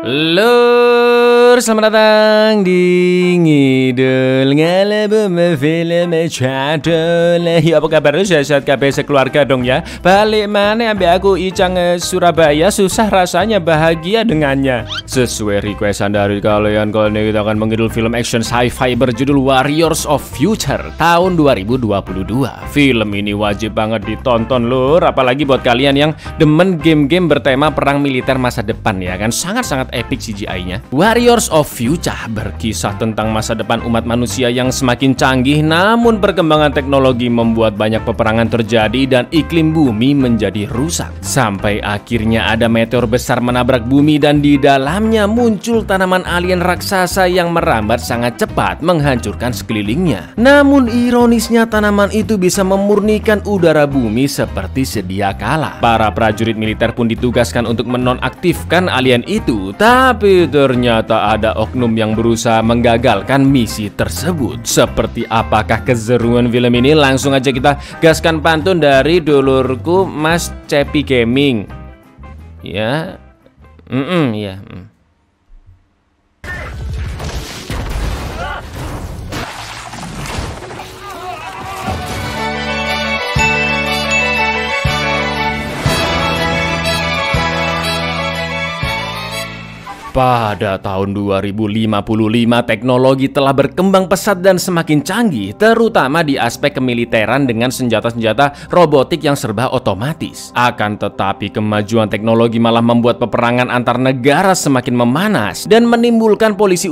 Lur, selamat datang di Ngidul Ngalebum Film Channel. Ya, apa kabar lu? Sehat kabeh sekeluarga dong ya. Balik mana ambil aku Icang Surabaya. Susah rasanya bahagia dengannya. Sesuai requestan dari kalian, kali ini kita akan mengidul film action sci-fi berjudul Warriors of Future tahun 2022. Film ini wajib banget ditonton lur, apalagi buat kalian yang demen game-game bertema perang militer masa depan ya kan. Sangat-sangat epic CGI-nya. Warriors of Future berkisah tentang masa depan umat manusia yang semakin canggih, namun perkembangan teknologi membuat banyak peperangan terjadi dan iklim bumi menjadi rusak. Sampai akhirnya ada meteor besar menabrak bumi dan di dalamnya muncul tanaman alien raksasa yang merambat sangat cepat menghancurkan sekelilingnya. Namun ironisnya tanaman itu bisa memurnikan udara bumi seperti sedia kala. Para prajurit militer pun ditugaskan untuk menonaktifkan alien itu, tapi ternyata ada oknum yang berusaha menggagalkan misi tersebut. Seperti apakah keseruan film ini? Langsung aja kita gaskan pantun dari dulurku Mas Cepi Gaming. Ya, ya. Pada tahun 2055, teknologi telah berkembang pesat dan semakin canggih, terutama di aspek kemiliteran dengan senjata-senjata robotik yang serba otomatis. Akan tetapi, kemajuan teknologi malah membuat peperangan antar negara semakin memanas dan menimbulkan polusi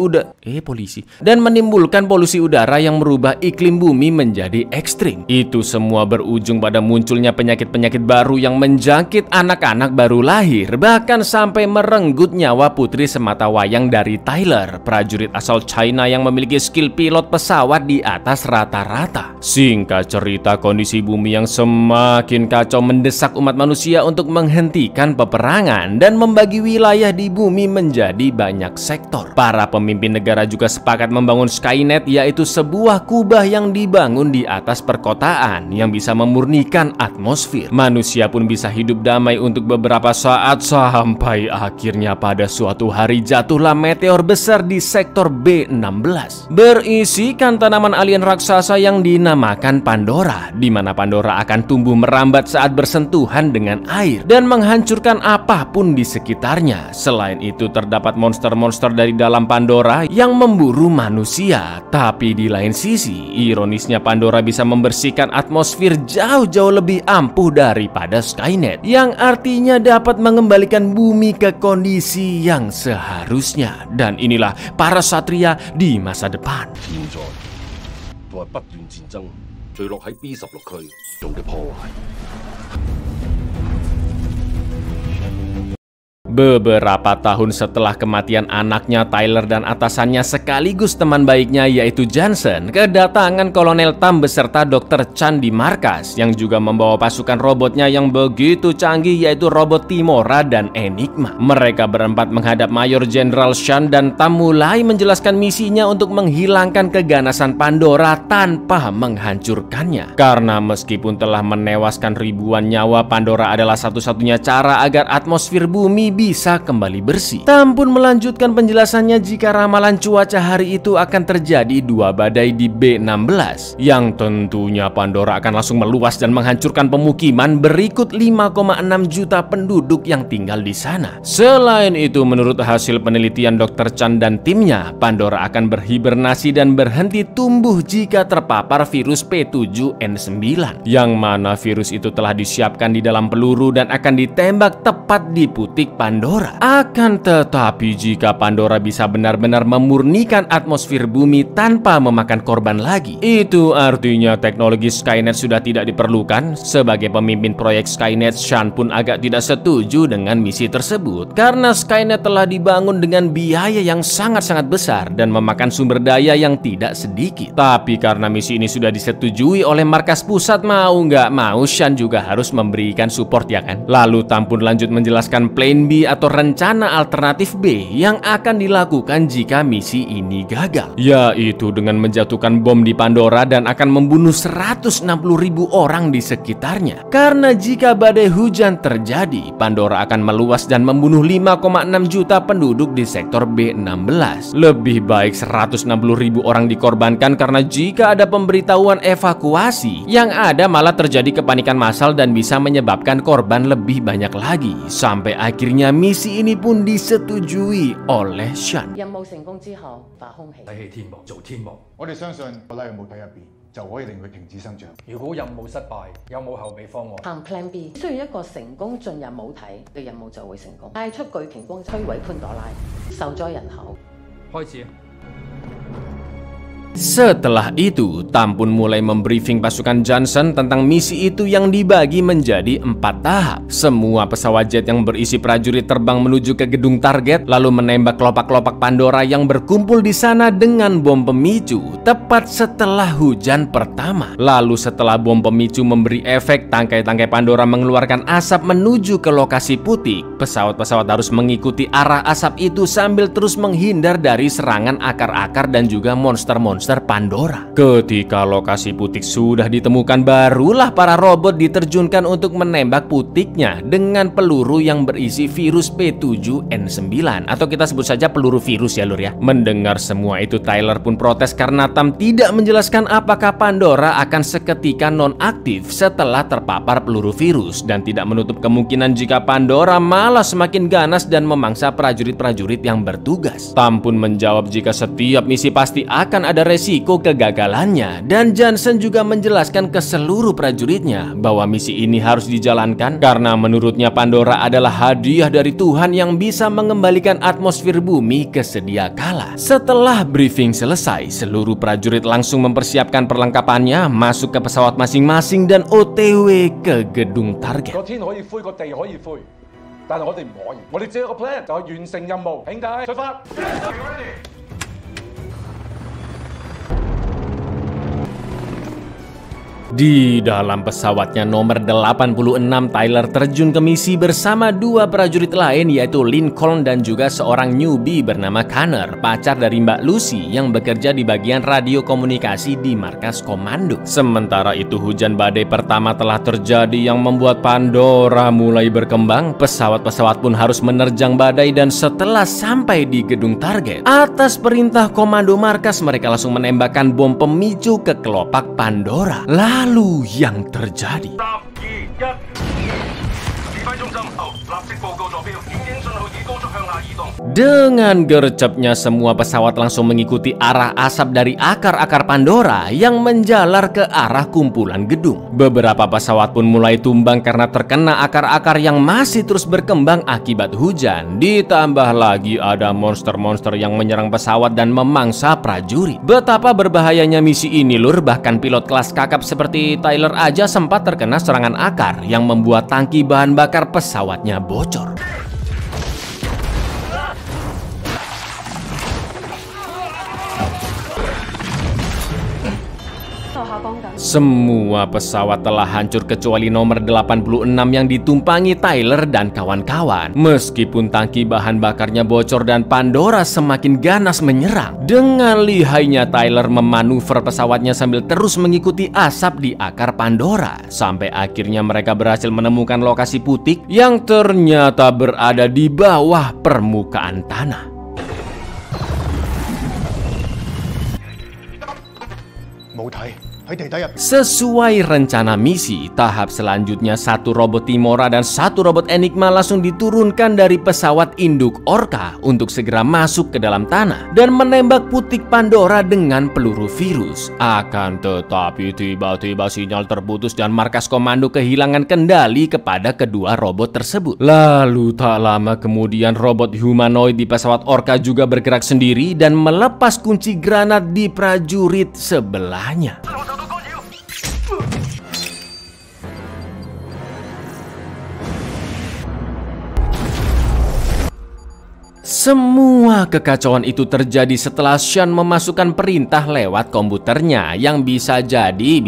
udara yang merubah iklim bumi menjadi ekstrim. Itu semua berujung pada munculnya penyakit-penyakit baru yang menjangkit anak-anak baru lahir, bahkan sampai merenggut nyawa putri semata wayang dari Tyler, prajurit asal China yang memiliki skill pilot pesawat di atas rata-rata. Singkat cerita, kondisi bumi yang semakin kacau mendesak umat manusia untuk menghentikan peperangan dan membagi wilayah di bumi menjadi banyak sektor. Para pemimpin negara juga sepakat membangun Skynet, yaitu sebuah kubah yang dibangun di atas perkotaan yang bisa memurnikan atmosfer. Manusia pun bisa hidup damai untuk beberapa saat sampai akhirnya pada suatu hari jatuhlah meteor besar di sektor B16 berisikan tanaman alien raksasa yang dinamakan Pandora, di mana Pandora akan tumbuh merambat saat bersentuhan dengan air dan menghancurkan apapun di sekitarnya. Selain itu terdapat monster-monster dari dalam Pandora yang memburu manusia. Tapi di lain sisi, ironisnya Pandora bisa membersihkan atmosfer jauh-jauh lebih ampuh daripada Skynet, yang artinya dapat mengembalikan bumi ke kondisi yang seharusnya. Dan inilah para satria di masa depan. Beberapa tahun setelah kematian anaknya, Tyler dan atasannya sekaligus teman baiknya yaitu Johnson kedatangan Kolonel Tam beserta Dr. Chan di markas, yang juga membawa pasukan robotnya yang begitu canggih yaitu robot Timora dan Enigma. Mereka berempat menghadap Mayor Jenderal Shan dan Tam mulai menjelaskan misinya untuk menghilangkan keganasan Pandora tanpa menghancurkannya. Karena meskipun telah menewaskan ribuan nyawa, Pandora adalah satu-satunya cara agar atmosfer bumi bisa kembali bersih. Tam pun melanjutkan penjelasannya jika ramalan cuaca hari itu akan terjadi dua badai di B16, yang tentunya Pandora akan langsung meluas dan menghancurkan pemukiman berikut 5,6 juta penduduk yang tinggal di sana. Selain itu, menurut hasil penelitian Dr. Chan dan timnya, Pandora akan berhibernasi dan berhenti tumbuh jika terpapar virus P7N9, yang mana virus itu telah disiapkan di dalam peluru dan akan ditembak tepat di putik Pandora. Akan tetapi jika Pandora bisa benar-benar memurnikan atmosfer bumi tanpa memakan korban lagi, itu artinya teknologi Skynet sudah tidak diperlukan. Sebagai pemimpin proyek Skynet, Shan pun agak tidak setuju dengan misi tersebut, karena Skynet telah dibangun dengan biaya yang sangat-sangat besar dan memakan sumber daya yang tidak sedikit. Tapi karena misi ini sudah disetujui oleh markas pusat, mau nggak mau Shan juga harus memberikan support ya kan. Lalu Tam pun lanjut menjelaskan plan B strategi atau rencana alternatif B yang akan dilakukan jika misi ini gagal, yaitu dengan menjatuhkan bom di Pandora dan akan membunuh 160.000 orang di sekitarnya. Karena jika badai hujan terjadi, Pandora akan meluas dan membunuh 5,6 juta penduduk di sektor B16. Lebih baik 160.000 orang dikorbankan, karena jika ada pemberitahuan evakuasi, yang ada malah terjadi kepanikan massal dan bisa menyebabkan korban lebih banyak lagi. Sampai akhirnya misi ini pun disetujui oleh Sean. 任務成功之後，化空氣。睇戲天幕做天幕，我哋相信個拉有冇體入邊就可以令佢停止生長。如果任務失敗，有冇後備方案？行 Plan B，需要一個成功進入母體嘅任務就會成功，派出巨鯨光摧毀潘朵拉，受災人口。開始。 Setelah itu, Tam pun mulai membriefing pasukan Johnson tentang misi itu yang dibagi menjadi 4 tahap. Semua pesawat jet yang berisi prajurit terbang menuju ke gedung target, lalu menembak kelopak-kelopak Pandora yang berkumpul di sana dengan bom pemicu tepat setelah hujan pertama. Lalu setelah bom pemicu memberi efek, tangkai-tangkai Pandora mengeluarkan asap menuju ke lokasi Putik. Pesawat-pesawat harus mengikuti arah asap itu sambil terus menghindar dari serangan akar-akar dan juga monster-monster Pandora. Ketika lokasi Putik sudah ditemukan, barulah para robot diterjunkan untuk menembak Putiknya dengan peluru yang berisi virus P7N9, atau kita sebut saja peluru virus ya lur ya. Mendengar semua itu, Tyler pun protes karena Tam tidak menjelaskan apakah Pandora akan seketika nonaktif setelah terpapar peluru virus, dan tidak menutup kemungkinan jika Pandora malah semakin ganas dan memangsa prajurit-prajurit yang bertugas. Tam pun menjawab jika setiap misi pasti akan ada resiko kegagalannya, dan Johnson juga menjelaskan ke seluruh prajuritnya bahwa misi ini harus dijalankan karena menurutnya Pandora adalah hadiah dari Tuhan yang bisa mengembalikan atmosfer bumi ke sedia kala. Setelah briefing selesai, seluruh prajurit langsung mempersiapkan perlengkapannya, masuk ke pesawat masing-masing dan OTW ke gedung target. 個天可以灰，個地可以灰，但係我哋唔可以。我哋只有一個 plan，就係完成任務。請解出發。 Di dalam pesawatnya nomor 86, Tyler terjun ke misi bersama 2 prajurit lain, yaitu Lincoln dan juga seorang newbie bernama Connor, pacar dari Mbak Lucy yang bekerja di bagian radio komunikasi di markas komando. Sementara itu, hujan badai pertama telah terjadi yang membuat Pandora mulai berkembang. Pesawat-pesawat pun harus menerjang badai, dan setelah sampai di gedung target, atas perintah komando markas, mereka langsung menembakkan bom pemicu ke kelopak Pandora. Lalu yang terjadi, dengan gercepnya semua pesawat langsung mengikuti arah asap dari akar-akar Pandora yang menjalar ke arah kumpulan gedung. Beberapa pesawat pun mulai tumbang karena terkena akar-akar yang masih terus berkembang akibat hujan. Ditambah lagi ada monster-monster yang menyerang pesawat dan memangsa prajurit. Betapa berbahayanya misi ini lur, bahkan pilot kelas kakap seperti Tyler aja sempat terkena serangan akar yang membuat tangki bahan bakar pesawatnya bocor. Semua pesawat telah hancur kecuali nomor 86 yang ditumpangi Tyler dan kawan-kawan. Meskipun tangki bahan bakarnya bocor dan Pandora semakin ganas menyerang, dengan lihainya Tyler memanuver pesawatnya sambil terus mengikuti asap di akar Pandora, sampai akhirnya mereka berhasil menemukan lokasi Putik yang ternyata berada di bawah permukaan tanah. Sesuai rencana misi, tahap selanjutnya 1 robot Timora dan 1 robot Enigma langsung diturunkan dari pesawat induk Orca untuk segera masuk ke dalam tanah dan menembak Putik Pandora dengan peluru virus. Akan tetapi tiba-tiba sinyal terputus dan markas komando kehilangan kendali kepada kedua robot tersebut. Lalu tak lama kemudian robot humanoid di pesawat Orca juga bergerak sendiri dan melepas kunci granat di prajurit sebelahnya. Semua kekacauan itu terjadi setelah Sean memasukkan perintah lewat komputernya yang bisa jadi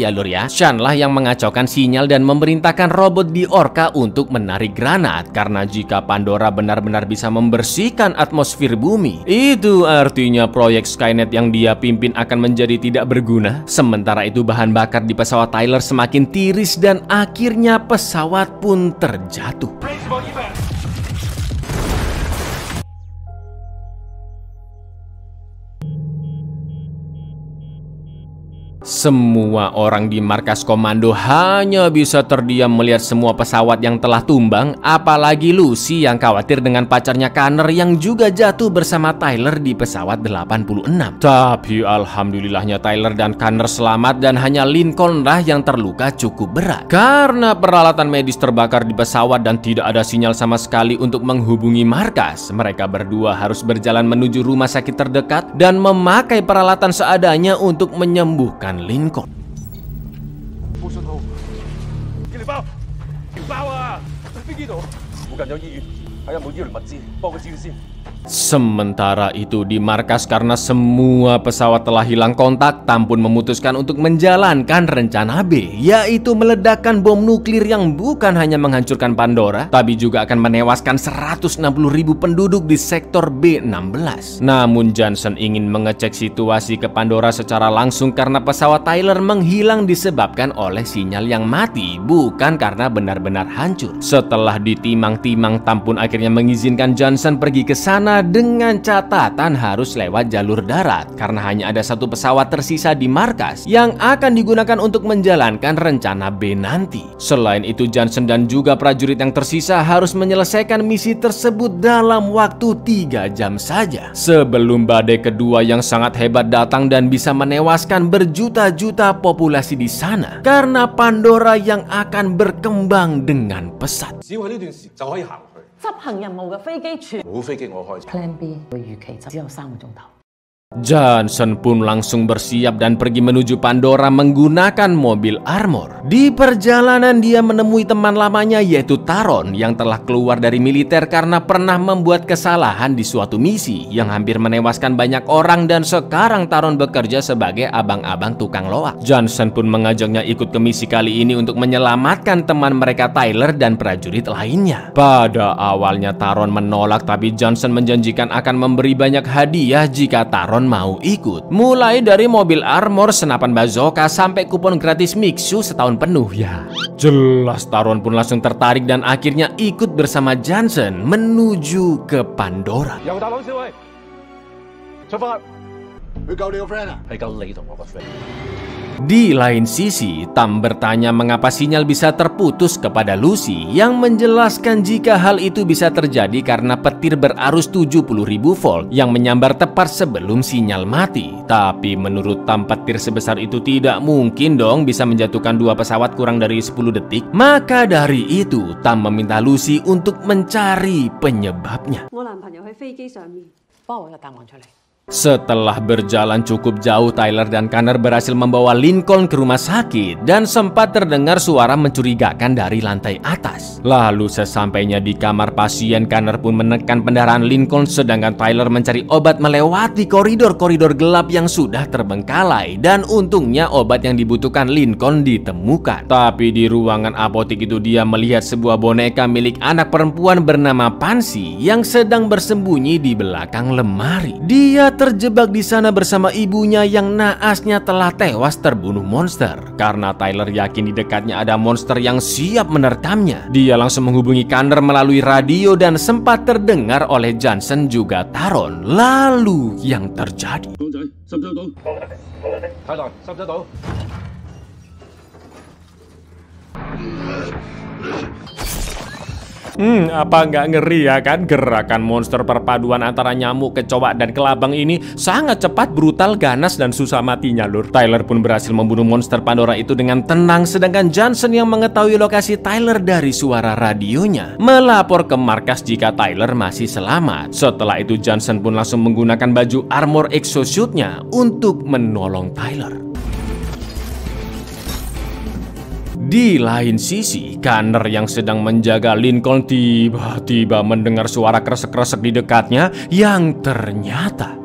alur ya. Sean lah yang mengacaukan sinyal dan memerintahkan robot di Orca untuk menarik granat, karena jika Pandora benar-benar bisa membersihkan atmosfer bumi, itu artinya proyek Skynet yang dia pimpin akan menjadi tidak berguna. Sementara itu bahan bakar di pesawat Tyler semakin tiris dan akhirnya pesawat pun terjatuh. Semua orang di markas komando hanya bisa terdiam melihat semua pesawat yang telah tumbang, apalagi Lucy yang khawatir dengan pacarnya Connor yang juga jatuh bersama Tyler di pesawat 86. Tapi alhamdulillahnya Tyler dan Connor selamat dan hanya Lincoln lah yang terluka cukup berat. Karena peralatan medis terbakar di pesawat dan tidak ada sinyal sama sekali untuk menghubungi markas, mereka berdua harus berjalan menuju rumah sakit terdekat dan memakai peralatan seadanya untuk menyembuhkan Lincoln. Sementara itu di markas, karena semua pesawat telah hilang kontak, Tam pun memutuskan untuk menjalankan rencana B, yaitu meledakkan bom nuklir yang bukan hanya menghancurkan Pandora, tapi juga akan menewaskan 160.000 penduduk di sektor B16. Namun Johnson ingin mengecek situasi ke Pandora secara langsung karena pesawat Tyler menghilang disebabkan oleh sinyal yang mati, bukan karena benar-benar hancur. Setelah ditimang-timang, Tam pun akhirnya mengizinkan Johnson pergi ke sana dengan catatan harus lewat jalur darat karena hanya ada satu pesawat tersisa di markas yang akan digunakan untuk menjalankan rencana B nanti. Selain itu, Johnson dan juga prajurit yang tersisa harus menyelesaikan misi tersebut dalam waktu 3 jam saja sebelum badai kedua yang sangat hebat datang dan bisa menewaskan berjuta-juta populasi di sana karena Pandora yang akan berkembang dengan pesat. 執行任務嘅飛機全冇飛機我開。 Plan B 嘅預期就只有3個鐘頭。 Johnson pun langsung bersiap dan pergi menuju Pandora menggunakan mobil armor. Di perjalanan dia menemui teman lamanya yaitu Taron yang telah keluar dari militer karena pernah membuat kesalahan di suatu misi yang hampir menewaskan banyak orang dan sekarang Taron bekerja sebagai abang-abang tukang loak. Johnson pun mengajaknya ikut ke misi kali ini untuk menyelamatkan teman mereka Tyler dan prajurit lainnya. Pada awalnya Taron menolak, tapi Johnson menjanjikan akan memberi banyak hadiah jika Taron mau ikut, mulai dari mobil armor, senapan bazooka, sampai kupon gratis Mixu setahun penuh ya. Jelas Taron pun langsung tertarik dan akhirnya ikut bersama Johnson menuju ke Pandora. 又大朗小偉，出發。佢救你個 friend 啊？係救你同我個 friend。 Di lain sisi, Tam bertanya mengapa sinyal bisa terputus kepada Lucy yang menjelaskan jika hal itu bisa terjadi karena petir berarus 70.000 volt yang menyambar tepat sebelum sinyal mati. Tapi menurut Tam, petir sebesar itu tidak mungkin dong bisa menjatuhkan 2 pesawat kurang dari 10 detik. Maka dari itu, Tam meminta Lucy untuk mencari penyebabnya. 我男朋友喺飛機上面。 幫我揾個答案出嚟。 Setelah berjalan cukup jauh, Tyler dan Connor berhasil membawa Lincoln ke rumah sakit dan sempat terdengar suara mencurigakan dari lantai atas. Lalu sesampainya di kamar pasien, Connor pun menekan pendarahan Lincoln sedangkan Tyler mencari obat melewati koridor-koridor gelap yang sudah terbengkalai dan untungnya obat yang dibutuhkan Lincoln ditemukan. Tapi di ruangan apotek itu dia melihat sebuah boneka milik anak perempuan bernama Pansy yang sedang bersembunyi di belakang lemari. Dia terjebak di sana bersama ibunya yang naasnya telah tewas terbunuh monster. Karena Tyler yakin di dekatnya ada monster yang siap menerkamnya, dia langsung menghubungi Connor melalui radio dan sempat terdengar oleh Johnson juga Taron. Lalu yang terjadi? Apa nggak ngeri ya kan? Gerakan monster perpaduan antara nyamuk, kecoa, dan kelabang ini sangat cepat, brutal, ganas, dan susah matinya lur. Tyler pun berhasil membunuh monster Pandora itu dengan tenang, sedangkan Johnson yang mengetahui lokasi Tyler dari suara radionya melapor ke markas jika Tyler masih selamat. Setelah itu Johnson pun langsung menggunakan baju armor exosuitnya untuk menolong Tyler. Di lain sisi, Connor yang sedang menjaga Lincoln tiba-tiba mendengar suara kresek-kresek di dekatnya yang ternyata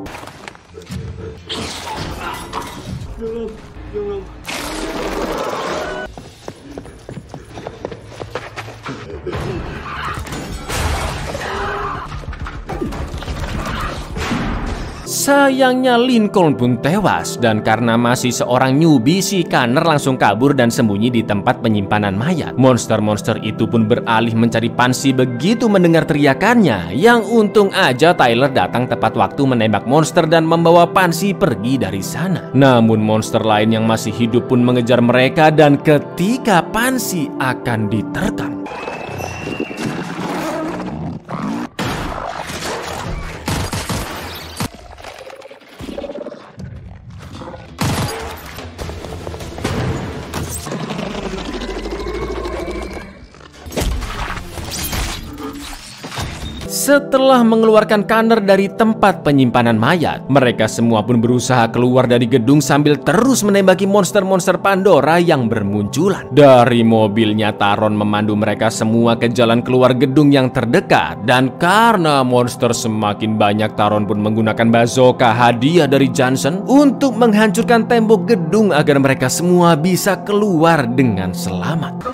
sayangnya Lincoln pun tewas, dan karena masih seorang newbie, si Connor langsung kabur dan sembunyi di tempat penyimpanan mayat. Monster-monster itu pun beralih mencari Pansy begitu mendengar teriakannya. Yang untung aja Tyler datang tepat waktu menembak monster dan membawa Pansy pergi dari sana. Namun monster lain yang masih hidup pun mengejar mereka, dan ketika Pansy akan diterkam, setelah mengeluarkan Connor dari tempat penyimpanan mayat, mereka semua pun berusaha keluar dari gedung sambil terus menembaki monster-monster Pandora yang bermunculan. Dari mobilnya, Taron memandu mereka semua ke jalan keluar gedung yang terdekat. Dan karena monster semakin banyak, Taron pun menggunakan bazooka hadiah dari Johnson untuk menghancurkan tembok gedung agar mereka semua bisa keluar dengan selamat.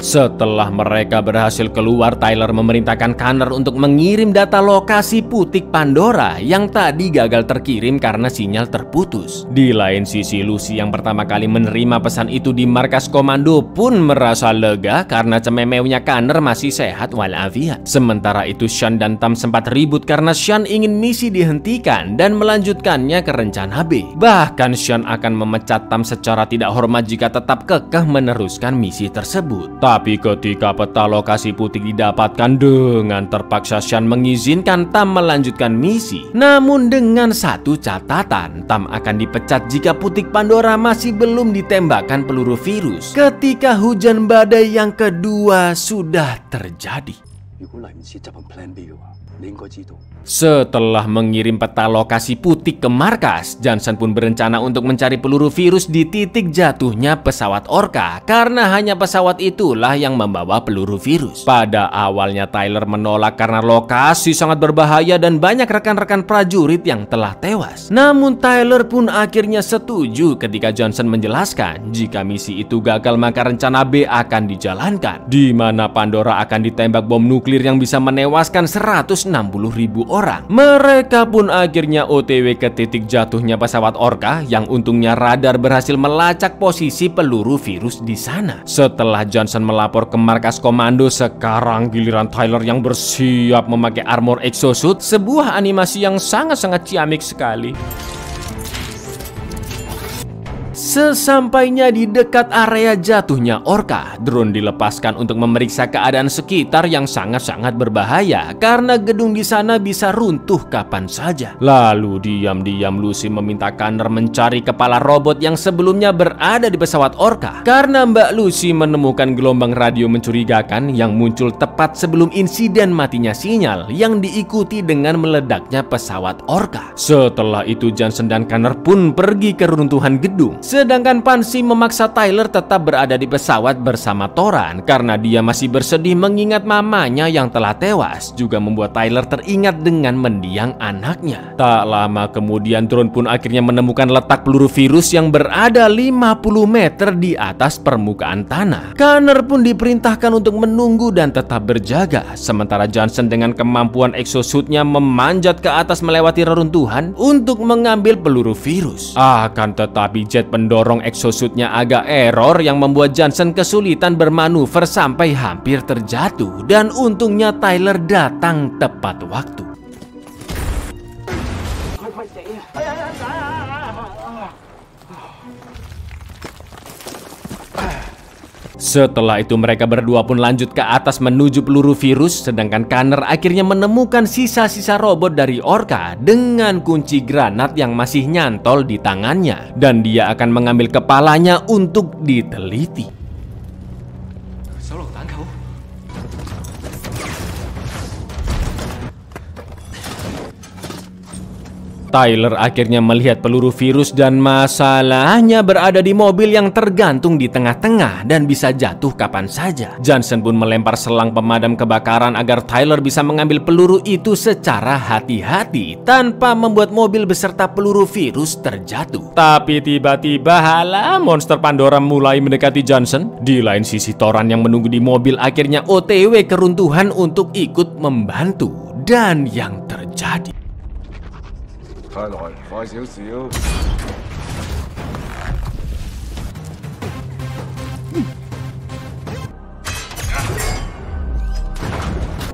Setelah mereka berhasil keluar, Tyler memerintahkan Connor untuk mengirim data lokasi putik Pandora yang tadi gagal terkirim karena sinyal terputus. Di lain sisi, Lucy yang pertama kali menerima pesan itu di markas komando pun merasa lega karena cememeunya Connor masih sehat walafiat. Sementara itu, Sean dan Tam sempat ribut karena Sean ingin misi dihentikan dan melanjutkannya ke rencana B. Bahkan Sean akan memecat Tam secara tidak hormat jika tetap kekeh meneruskan misi tersebut. Tapi ketika peta lokasi putik didapatkan, dengan terpaksa Sean mengizinkan Tam melanjutkan misi. Namun dengan satu catatan, Tam akan dipecat jika putik Pandora masih belum ditembakkan peluru virus ketika hujan badai yang kedua sudah terjadi. Setelah mengirim peta lokasi putik ke markas, Johnson pun berencana untuk mencari peluru virus di titik jatuhnya pesawat Orca karena hanya pesawat itulah yang membawa peluru virus. Pada awalnya Tyler menolak karena lokasi sangat berbahaya dan banyak rekan-rekan prajurit yang telah tewas. Namun Tyler pun akhirnya setuju ketika Johnson menjelaskan jika misi itu gagal maka rencana B akan dijalankan, di mana Pandora akan ditembak bom nuklir yang bisa menewaskan 160.000 orang. Mereka pun akhirnya OTW ke titik jatuhnya pesawat Orca yang untungnya radar berhasil melacak posisi peluru virus di sana. Setelah Johnson melapor ke markas komando, sekarang giliran Tyler yang bersiap memakai armor exosuit, sebuah animasi yang sangat-sangat ciamik sekali. Sesampainya di dekat area jatuhnya Orca, drone dilepaskan untuk memeriksa keadaan sekitar yang sangat-sangat berbahaya karena gedung di sana bisa runtuh kapan saja. Lalu diam-diam Lucy meminta Connor mencari kepala robot yang sebelumnya berada di pesawat Orca karena Mbak Lucy menemukan gelombang radio mencurigakan yang muncul tepat sebelum insiden matinya sinyal yang diikuti dengan meledaknya pesawat Orca. Setelah itu Johnson dan Connor pun pergi ke runtuhan gedung. Sedangkan Pansy memaksa Tyler tetap berada di pesawat bersama Toran karena dia masih bersedih mengingat mamanya yang telah tewas, juga membuat Tyler teringat dengan mendiang anaknya. Tak lama kemudian drone pun akhirnya menemukan letak peluru virus yang berada 50 meter di atas permukaan tanah. Connor pun diperintahkan untuk menunggu dan tetap berjaga, sementara Johnson dengan kemampuan exosuitnya memanjat ke atas melewati reruntuhan untuk mengambil peluru virus. Akan tetapi jet pendorong exosuitnya agak error yang membuat Johnson kesulitan bermanuver sampai hampir terjatuh, dan untungnya Tyler datang tepat waktu. Setelah itu mereka berdua pun lanjut ke atas menuju peluru virus, sedangkan Connor akhirnya menemukan sisa-sisa robot dari Orca dengan kunci granat yang masih nyantol di tangannya, dan dia akan mengambil kepalanya untuk diteliti. Tyler akhirnya melihat peluru virus dan masalahnya berada di mobil yang tergantung di tengah-tengah dan bisa jatuh kapan saja. Johnson pun melempar selang pemadam kebakaran agar Tyler bisa mengambil peluru itu secara hati-hati tanpa membuat mobil beserta peluru virus terjatuh. Tapi tiba-tiba halah, monster Pandora mulai mendekati Johnson. Di lain sisi, Toran yang menunggu di mobil akhirnya OTW keruntuhan untuk ikut membantu. Dan yang terjadi,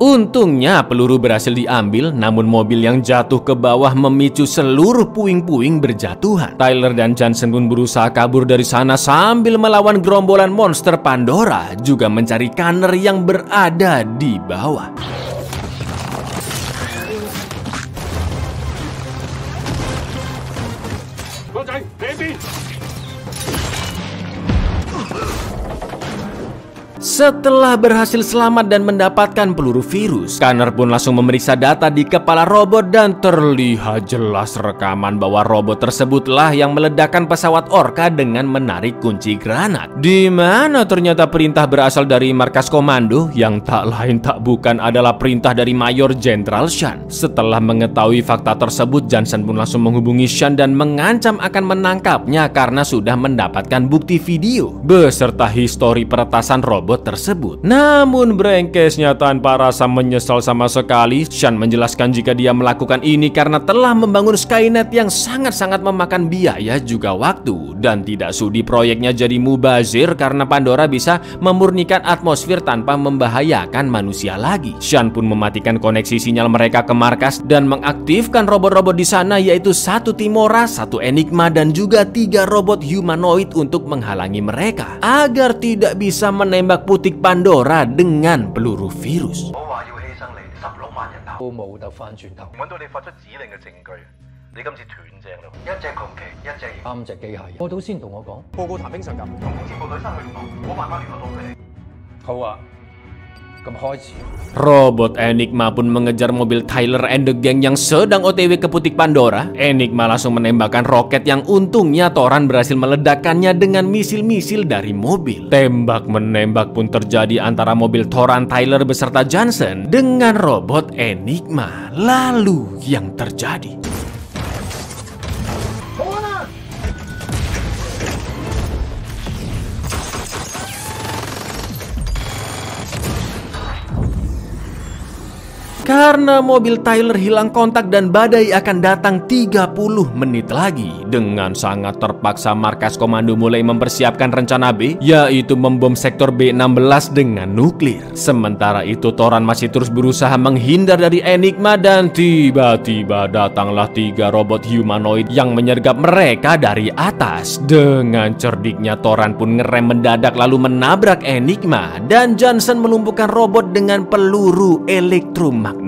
untungnya peluru berhasil diambil, namun mobil yang jatuh ke bawah memicu seluruh puing-puing berjatuhan. Tyler dan Johnson pun berusaha kabur dari sana sambil melawan gerombolan monster Pandora, juga mencari Connor yang berada di bawah. Setelah berhasil selamat dan mendapatkan peluru virus, Connor pun langsung memeriksa data di kepala robot dan terlihat jelas rekaman bahwa robot tersebutlah yang meledakkan pesawat Orca dengan menarik kunci granat. Di mana ternyata perintah berasal dari markas komando yang tak lain tak bukan adalah perintah dari Mayor Jenderal Sean. Setelah mengetahui fakta tersebut, Johnson pun langsung menghubungi Sean dan mengancam akan menangkapnya karena sudah mendapatkan bukti video beserta histori peretasan robot tersebut. Namun brengkesnya tanpa rasa menyesal sama sekali, Sean menjelaskan jika dia melakukan ini karena telah membangun Skynet yang sangat-sangat memakan biaya juga waktu, dan tidak sudi proyeknya jadi mubazir karena Pandora bisa memurnikan atmosfer tanpa membahayakan manusia lagi. Sean pun mematikan koneksi sinyal mereka ke markas dan mengaktifkan robot-robot di sana, yaitu 1 Timora, 1 Enigma, dan juga 3 robot humanoid untuk menghalangi mereka agar tidak bisa menembak putik Pandora dengan peluru virus. Robot Enigma pun mengejar mobil Tyler and the Gang yang sedang OTW ke putik Pandora. Enigma langsung menembakkan roket yang untungnya Toran berhasil meledakkannya dengan misil-misil dari mobil. Tembak menembak pun terjadi antara mobil Toran, Tyler beserta Johnson dengan robot Enigma. Lalu yang terjadi, karena mobil Tyler hilang kontak dan badai akan datang 30 menit lagi. Dengan sangat terpaksa markas komando mulai mempersiapkan rencana B, yaitu membom sektor B16 dengan nuklir. Sementara itu Toran masih terus berusaha menghindar dari Enigma dan tiba-tiba datanglah 3 robot humanoid yang menyergap mereka dari atas. Dengan cerdiknya Toran pun ngerem mendadak lalu menabrak Enigma dan Johnson melumpuhkan robot dengan peluru elektromagnetik.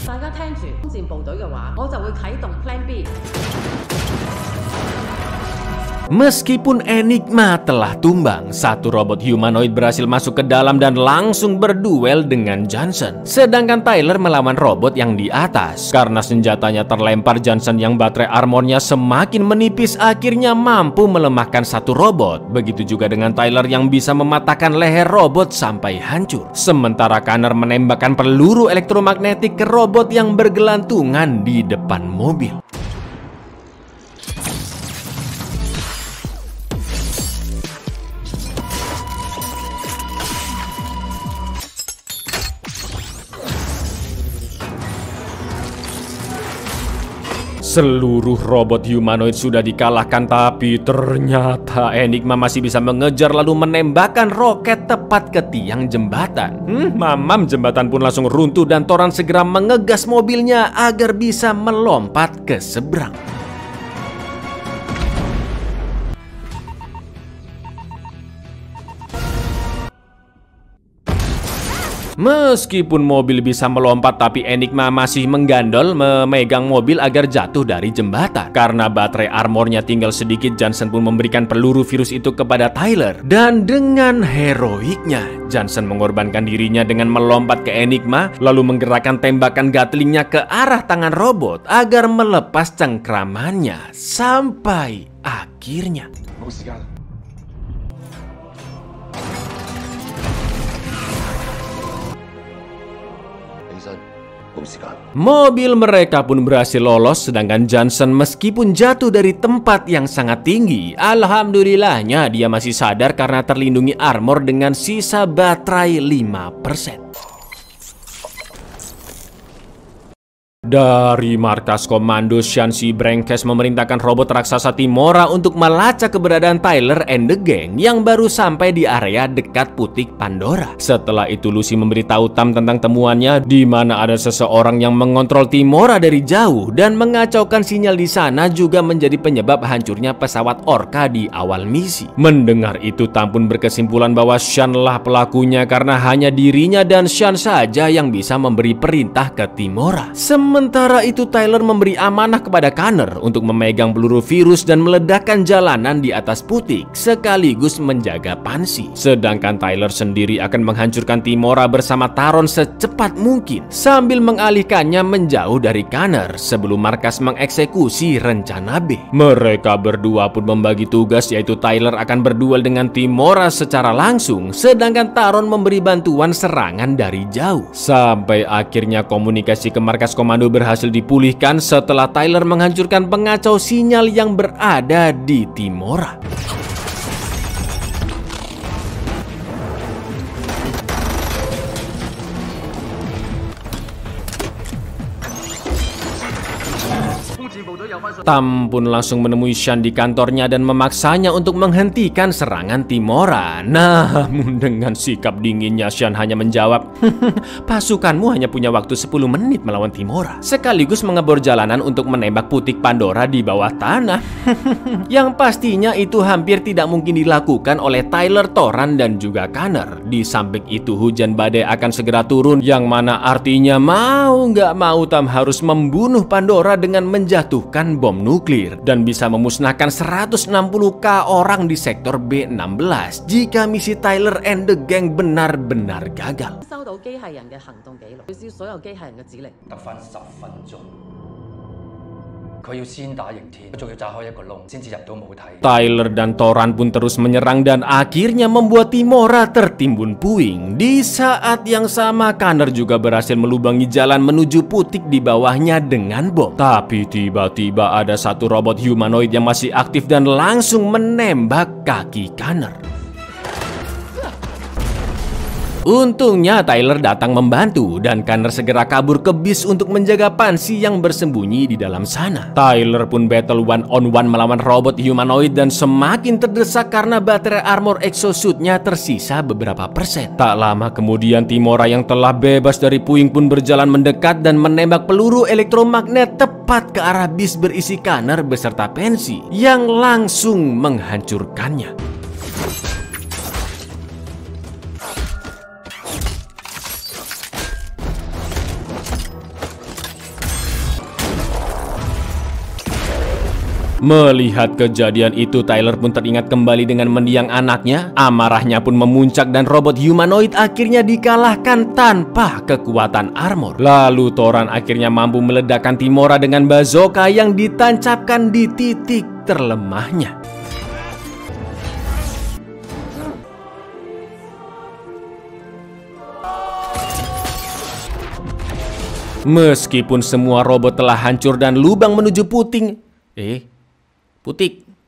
大家聽住攻佔部隊嘅話，我就會啟動 Plan B。 Meskipun Enigma telah tumbang, 1 robot humanoid berhasil masuk ke dalam dan langsung berduel dengan Johnson. Sedangkan Tyler melawan robot yang di atas. Karena senjatanya terlempar, Johnson yang baterai armornya semakin menipis akhirnya mampu melemahkan 1 robot. Begitu juga dengan Tyler yang bisa mematahkan leher robot sampai hancur. Sementara Connor menembakkan peluru elektromagnetik ke robot yang bergelantungan di depan mobil. Seluruh robot humanoid sudah dikalahkan, tapi ternyata Enigma masih bisa mengejar lalu menembakkan roket tepat ke tiang jembatan. Mamam, jembatan pun langsung runtuh dan Toran segera mengegas mobilnya agar bisa melompat ke seberang. Meskipun mobil bisa melompat, tapi Enigma masih menggandol memegang mobil agar jatuh dari jembatan. Karena baterai armornya tinggal sedikit, Johnson pun memberikan peluru virus itu kepada Tyler. Dan dengan heroiknya, Johnson mengorbankan dirinya dengan melompat ke Enigma, lalu menggerakkan tembakan gatlingnya ke arah tangan robot agar melepas cengkramannya. Sampai akhirnya mobil mereka pun berhasil lolos, sedangkan Johnson meskipun jatuh dari tempat yang sangat tinggi, alhamdulillahnya dia masih sadar karena terlindungi armor dengan sisa baterai 5%. Dari markas komando, Shanxi Brenkes memerintahkan robot raksasa Timora untuk melacak keberadaan Tyler and the Gang yang baru sampai di area dekat Putik Pandora. Setelah itu Lucy memberitahu Tam tentang temuannya, di mana ada seseorang yang mengontrol Timora dari jauh dan mengacaukan sinyal di sana juga menjadi penyebab hancurnya pesawat Orca di awal misi. Mendengar itu, Tam pun berkesimpulan bahwa Shan lah pelakunya karena hanya dirinya dan Shan saja yang bisa memberi perintah ke Timora. Sementara itu Tyler memberi amanah kepada Connor untuk memegang peluru virus dan meledakkan jalanan di atas Putik sekaligus menjaga Pansy. Sedangkan Tyler sendiri akan menghancurkan Timora bersama Taron secepat mungkin sambil mengalihkannya menjauh dari Connor sebelum markas mengeksekusi rencana B. Mereka berdua pun membagi tugas, yaitu Tyler akan berduel dengan Timora secara langsung, sedangkan Taron memberi bantuan serangan dari jauh. Sampai akhirnya komunikasi ke markas komando berhasil dipulihkan setelah Tyler menghancurkan pengacau sinyal yang berada di Timora. Tam pun langsung menemui Shan di kantornya dan memaksanya untuk menghentikan serangan Timora. Namun dengan sikap dinginnya, Shan hanya menjawab, pasukanmu hanya punya waktu 10 menit melawan Timora, sekaligus mengebor jalanan untuk menembak Putik Pandora di bawah tanah. Yang pastinya itu hampir tidak mungkin dilakukan oleh Tyler, Toran, dan juga Connor. Di samping itu hujan badai akan segera turun, yang mana artinya mau nggak mau Tam harus membunuh Pandora dengan menjatuhkan bom nuklir dan bisa memusnahkan 160k orang di sektor B16 jika misi Tyler and the Gang benar-benar gagal. 收到機械人嘅行動記錄，要所有機械人嘅指令。得返10分鐘。佢要先打刑天，仲要炸開一個窿，先至入到母體。 Tyler dan Toran pun terus menyerang dan akhirnya membuat Timora tertimbun puing. Di saat yang sama, Connor juga berhasil melubangi jalan menuju Putik di bawahnya dengan bom. Tapi tiba-tiba ada satu robot humanoid yang masih aktif dan langsung menembak kaki Connor. Untungnya Tyler datang membantu dan Connor segera kabur ke bis untuk menjaga Pansy yang bersembunyi di dalam sana. Tyler pun battle one on one melawan robot humanoid dan semakin terdesak karena baterai armor exosuitnya tersisa beberapa persen. Tak lama kemudian Timora yang telah bebas dari puing pun berjalan mendekat dan menembak peluru elektromagnet tepat ke arah bis berisi Connor beserta Pansy yang langsung menghancurkannya. Melihat kejadian itu, Tyler pun teringat kembali dengan mendiang anaknya. Amarahnya pun memuncak dan robot humanoid akhirnya dikalahkan tanpa kekuatan armor. Lalu Toran akhirnya mampu meledakkan Timora dengan bazooka yang ditancapkan di titik terlemahnya. Meskipun semua robot telah hancur dan lubang menuju Putik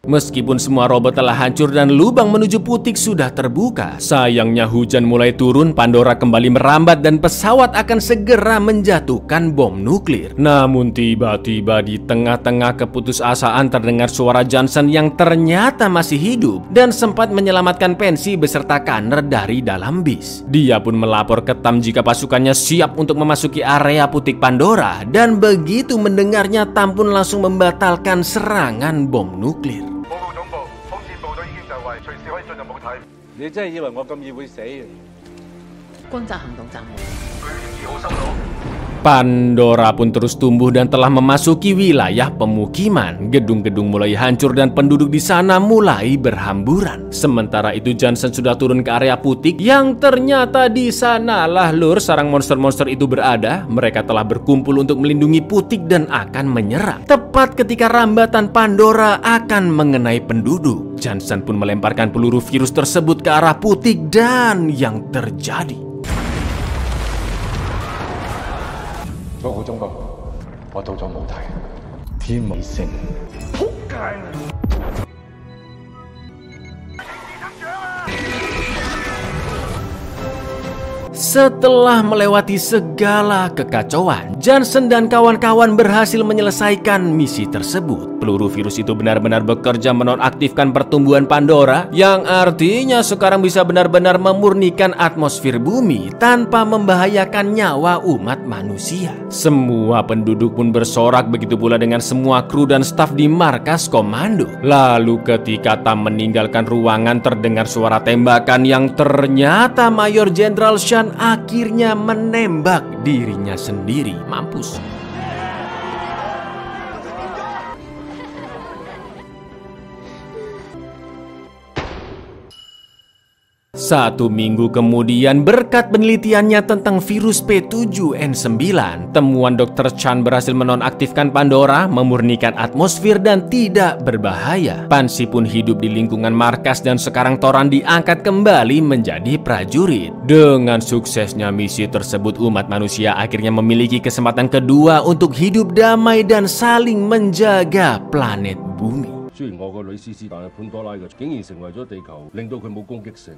Meskipun semua robot telah hancur dan lubang menuju Putik sudah terbuka, sayangnya hujan mulai turun, Pandora kembali merambat dan pesawat akan segera menjatuhkan bom nuklir. Namun tiba-tiba di tengah-tengah keputusasaan terdengar suara Johnson yang ternyata masih hidup dan sempat menyelamatkan Pansy beserta Connor dari dalam bis. Dia pun melapor ke Tam jika pasukannya siap untuk memasuki area Putik Pandora, dan begitu mendengarnya Tam pun langsung membatalkan serangan bom nuklir. 報告總部，空戰部隊已經就位，隨時可以進入母體。你真係以為我咁易會死嘅？轟炸行動暫緩。 Pandora pun terus tumbuh dan telah memasuki wilayah pemukiman. Gedung-gedung mulai hancur dan penduduk di sana mulai berhamburan. Sementara itu Johnson sudah turun ke area Putik yang ternyata di sanalah lur sarang monster-monster itu berada. Mereka telah berkumpul untuk melindungi Putik dan akan menyerang. Tepat ketika rambatan Pandora akan mengenai penduduk, Johnson pun melemparkan peluru virus tersebut ke arah Putik dan yang terjadi. 報告中部，我到咗舞台，天無聲。仆街啊！ Setelah melewati segala kekacauan, Johnson dan kawan-kawan berhasil menyelesaikan misi tersebut. Peluru virus itu benar-benar bekerja menonaktifkan pertumbuhan Pandora, yang artinya sekarang bisa benar-benar memurnikan atmosfer bumi tanpa membahayakan nyawa umat manusia. Semua penduduk pun bersorak, begitu pula dengan semua kru dan staf di markas komando. Lalu ketika Tam meninggalkan ruangan, terdengar suara tembakan yang ternyata Mayor Jenderal Shan akhirnya menembak dirinya sendiri. Mampus. Satu minggu kemudian, berkat penelitiannya tentang virus P7N9, temuan Dr. Chan berhasil menonaktifkan Pandora, memurnikan atmosfer dan tidak berbahaya. Pansy pun hidup di lingkungan markas dan sekarang Toran diangkat kembali menjadi prajurit. Dengan suksesnya misi tersebut, umat manusia akhirnya memiliki kesempatan kedua untuk hidup damai dan saling menjaga planet bumi. 雖然我個女試試，但係潘多拉嘅竟然成為咗地球，令到佢冇攻擊性，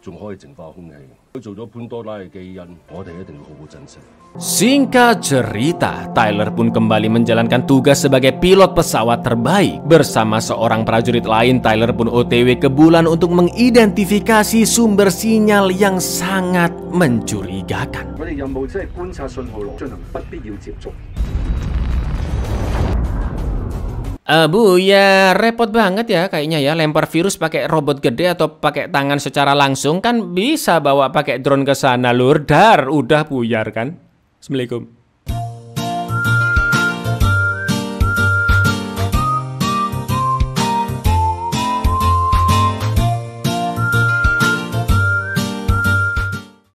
仲可以淨化空氣。佢做咗潘多拉嘅基因，我哋一定要好好珍惜。 Singkat cerita, Tyler pun kembali menjalankan tugas sebagai pilot pesawat terbaik. Bersama seorang prajurit lain, Tyler pun OTW ke bulan untuk mengidentifikasi sumber sinyal yang sangat mencurigakan. 我哋任務即係觀察信號進行不必要接觸。 Bu, ya repot banget ya kayaknya ya, lempar virus pakai robot gede atau pakai tangan secara langsung. Kan bisa bawa pakai drone ke sana lur, dar udah buyar kan. Assalamualaikum.